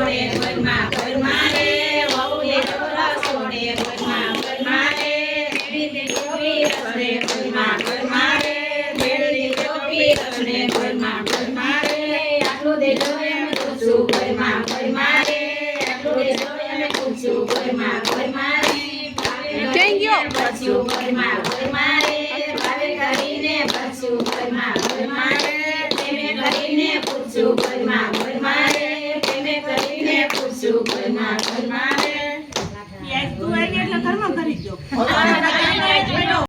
સોને ઘરમાં ઘરમાં રે વહુને ઢોરા સોને ઘરમાં ઘરમાં રે મેળી ટોપી રસને ઘરમાં ઘરમાં રે મેળી ટોપી રસને ઘરમાં ઘરમાં રે આટલું દેજો એમ પૂછું ઘરમાં ઘરમાં રે આટલું દેજો એમ પૂછું ઘરમાં ઘરમાં રે ક્યાં ગયો? બચ્યું ઘરમાં ઘરમાં રે ભાવે કરીને બચ્યું ઘરમાં ઘરમાં રે તેને કરીને પૂછું ઘરમાં ઘરમાં રે તેને કરીને પૂછું ઘરમાં ઘરમાં રે તું આવી એટલે ઘરમાં કરી દો